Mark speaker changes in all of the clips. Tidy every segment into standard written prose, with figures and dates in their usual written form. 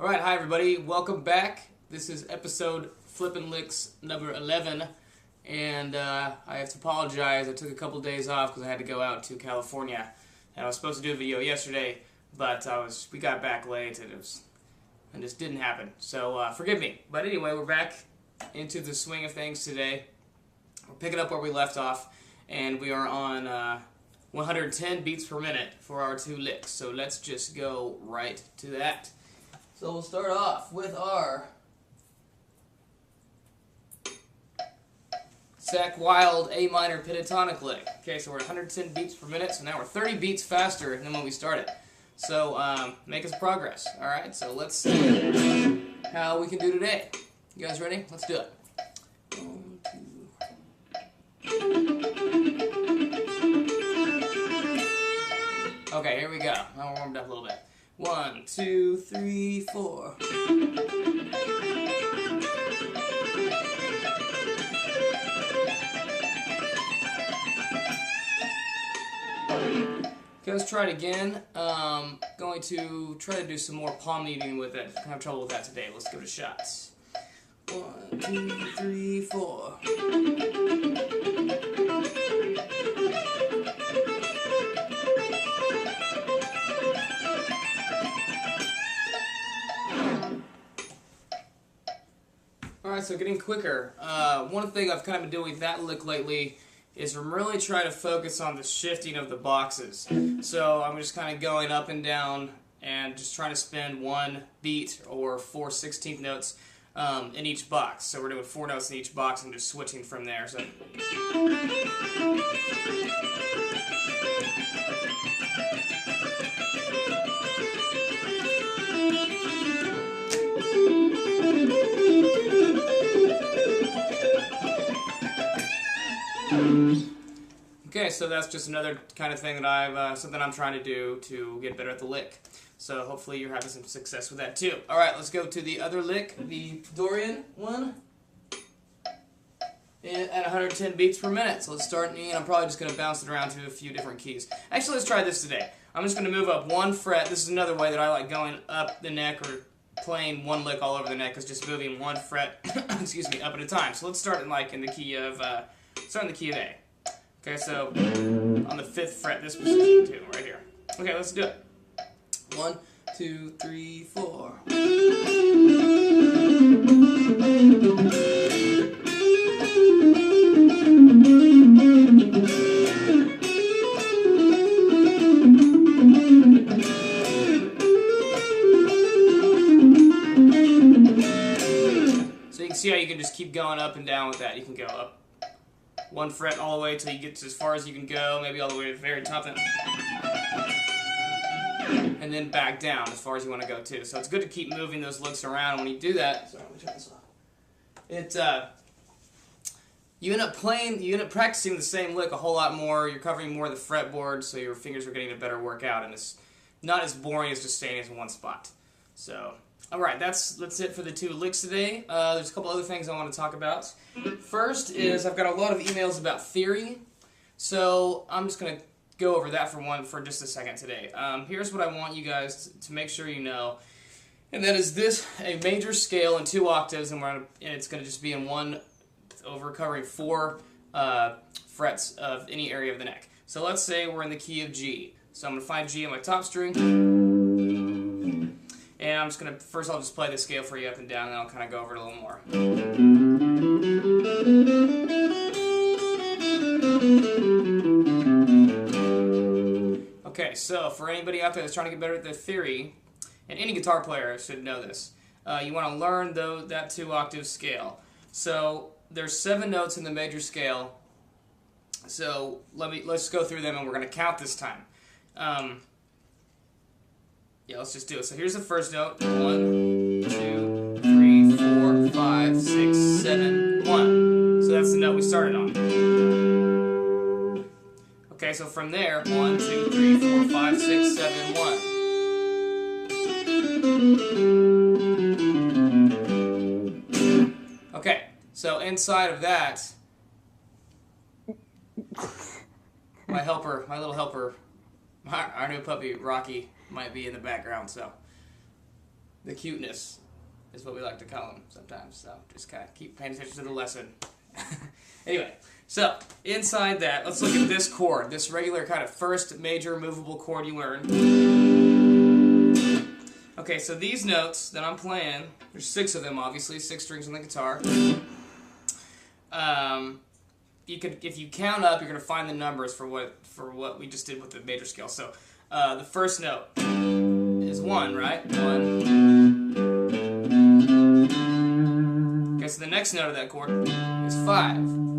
Speaker 1: Alright, hi everybody, welcome back. This is episode Flippinlicks number 11, and I have to apologize. I took a couple days off because I had to go out to California, and I was supposed to do a video yesterday, but we got back late, and it just didn't happen. So forgive me. But anyway, we're back into the swing of things today. We're picking up where we left off, and we are on 110 beats per minute for our two licks. So let's just go right to that. So we'll start off with our Zach Wild A minor pentatonic lick. Okay, so we're at 110 beats per minute, so now we're 30 beats faster than when we started. So make us progress. Alright, so let's see how we can do today. You guys ready? Let's do it. 1, 2. Okay, here we go. Now we're warmed up a little bit. 1, 2, 3, 4. Okay, let's try it again. Going to try to do some more palm kneading with it. I have trouble with that today. Let's give it a shot. 1, 2, 3, 4. Alright, so getting quicker. One thing I've kind of been doing with that lick lately is I'm really trying to focus on the shifting of the boxes. So I'm just kind of going up and down and just trying to spin one beat or 4 16th notes in each box. So we're doing 4 notes in each box and just switching from there. So. Okay, so that's just another kind of thing that something I'm trying to do to get better at the lick. So hopefully you're having some success with that too. All right, let's go to the other lick, the Dorian one, at 110 beats per minute. So let's start in E, and I'm probably just going to bounce it around to a few different keys. Actually, let's try this today. I'm just going to move up 1 fret. This is another way that I like going up the neck or playing one lick all over the neck, is just moving 1 fret, excuse me, up at a time. So let's start in the key of A. Okay, so on the 5th fret, this position too, right here. Okay, let's do it. 1, 2, 3, 4. So you can see how you can just keep going up and down with that. You can go up 1 fret all the way till you get to as far as you can go, maybe all the way to the very top, and then back down as far as you want to go too. So it's good to keep moving those licks around. When you do that, sorry, let me turn this off. You end up practicing the same lick a whole lot more. You're covering more of the fretboard, so your fingers are getting a better workout, and it's not as boring as just staying in one spot. So. Alright, that's it for the 2 licks today. There's a couple other things I want to talk about. First is I've got a lot of emails about theory, so I'm just going to go over that for just a second today. Here's what I want you guys to make sure you know, and that is this: a major scale in 2 octaves, and it's going to just be in one over covering 4 frets of any area of the neck. So let's say we're in the key of G. So I'm going to find G on my top string. And I'm just going to, first I'll just play the scale for you up and down, and then I'll kind of go over it a little more. Okay, so for anybody out there that's trying to get better at the theory, and any guitar player should know this, you want to learn that 2 octave scale. So there's 7 notes in the major scale, so let's go through them, and we're going to count this time. Yeah, let's just do it. So here's the first note. 1, 2, 3, 4, 5, 6, 7, 1. So that's the note we started on. Okay, so from there, 1, 2, 3, 4, 5, 6, 7, 1. Okay, so inside of that, my little helper, our new puppy, Rocky, might be in the background, so the cuteness is what we like to call them sometimes. So just kind of keep paying attention to the lesson. Anyway, so inside that, let's look at this chord, this regular kind of first major movable chord you learn. Okay, so these notes that I'm playing, there's 6 of them obviously, 6 strings on the guitar. If you count up, you're going to find the numbers for what we just did with the major scale. So the first note is 1, right? 1. Okay, so the next note of that chord is 5.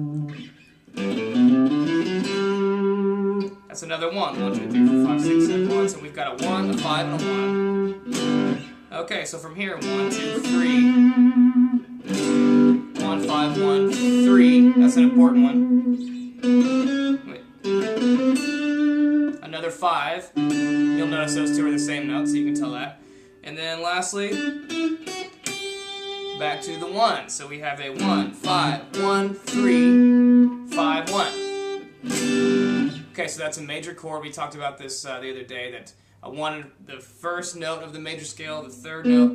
Speaker 1: That's another 1. 1, 2, 3, 4, 5, 6, 7, 1. So we've got a 1, a 5, and a 1. Okay, so from here, 1, 2, 3. 1, 5, 1, 3. That's an important one. Wait. Another 5. You'll notice those 2 are the same notes, so you can tell that. And then lastly, back to the 1. So we have a 1, 5, 1, 3, 5, 1. Okay, so that's a major chord. We talked about this the other day, that the first note of the major scale, the third note,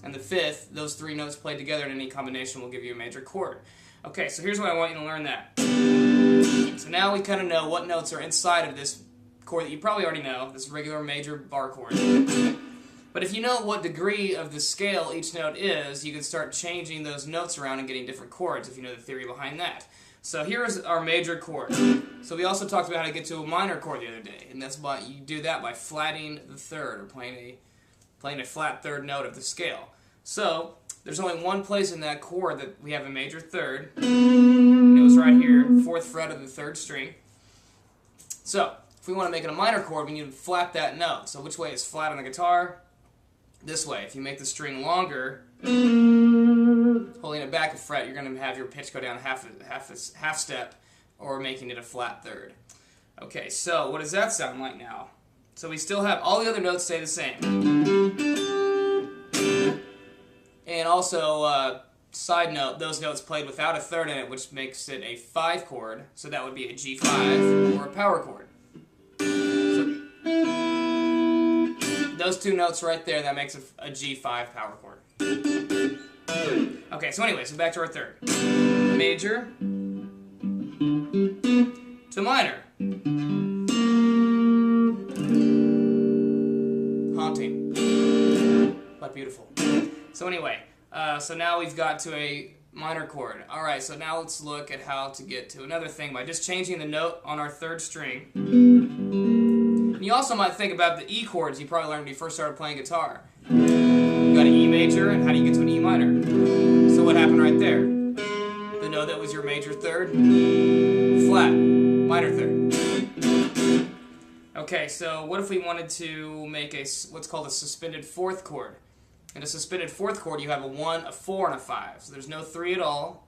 Speaker 1: and the fifth, those 3 notes played together in any combination will give you a major chord. Okay, so here's why I want you to learn that. So now we kind of know what notes are inside of this chord that you probably already know, this regular major bar chord. But if you know what degree of the scale each note is, you can start changing those notes around and getting different chords if you know the theory behind that. So here's our major chord. So we also talked about how to get to a minor chord the other day, and that's by you do that by flatting the third, or playing a flat third note of the scale. So there's only one place in that chord that we have a major third, and it was right here, 4th fret of the 3rd string. So if we want to make it a minor chord, we need to flat that note. So which way is flat on the guitar? This way. If you make the string longer, holding it back a fret, you're going to have your pitch go down half step, or making it a flat third. Okay, so what does that sound like now? So we still have all the other notes stay the same. And also, side note, those notes played without a third in it, which makes it a 5 chord. So that would be a G5 or a power chord. So those 2 notes right there, that makes a G5 power chord. Okay, so anyway, so back to our third. Major to minor. Haunting, but beautiful. So anyway, so now we've got to a minor chord. Alright, so now let's look at how to get to another thing by just changing the note on our 3rd string. And you also might think about the E chords you probably learned when you first started playing guitar. You got an E major, and how do you get to an E minor? So what happened right there? The note that was your major third, flat, minor third. Okay, so what if we wanted to make what's called a suspended 4th chord? In a suspended 4th chord, you have a 1, a 4, and a 5. So there's no 3 at all.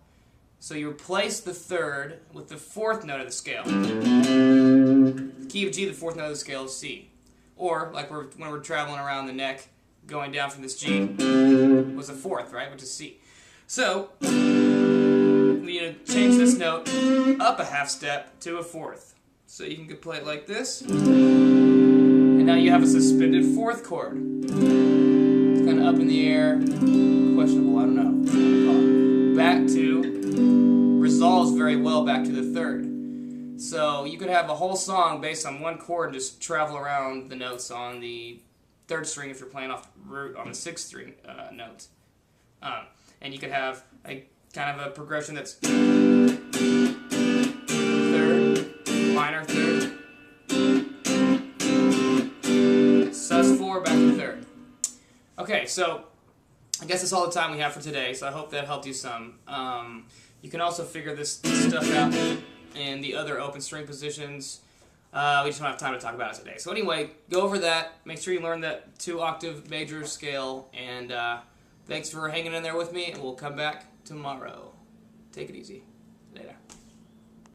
Speaker 1: So you replace the 3rd with the 4th note of the scale. The key of G, the 4th note of the scale is C. Or, like when we're traveling around the neck, going down from this G, was a 4th, right, which is C. So we need to change this note up a half step to a 4th. So you can play it like this, and now you have a suspended 4th chord. It's kind of up in the air, questionable, I don't know what to call it. Back to, resolves very well back to the 3rd. So you could have a whole song based on one chord and just travel around the notes on the 3rd string if you're playing off root on the 6th string note. And you could have a kind of a progression that's 3rd, minor 3rd, sus4, back to 3rd. Okay, so I guess that's all the time we have for today, so I hope that helped you some. You can also figure this stuff out in the other open string positions. We just don't have time to talk about it today. So anyway, go over that. Make sure you learn that 2-octave major scale. And thanks for hanging in there with me. And we'll come back tomorrow. Take it easy. Later.